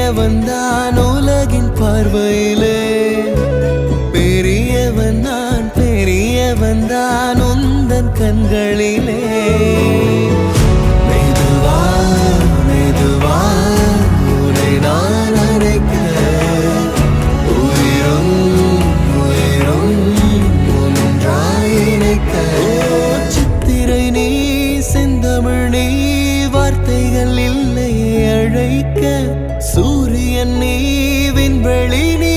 சிறியவன் தான் உலகின் பார்வையிலே, பெரியவன் நான் பெரியவன் தான் உந்தன் கண்களிலே. மெதுவா மெதுவா உன்னை நான் அழைக்க, உயிரும் உயிரும் ஒன்றாய் இணைக்க. சித்திரை நீ செந்தமிழ் நீ, வார்த்தைகள் இல்லை அழைக்க. சூரியன் நீ விண்வெளி நீ,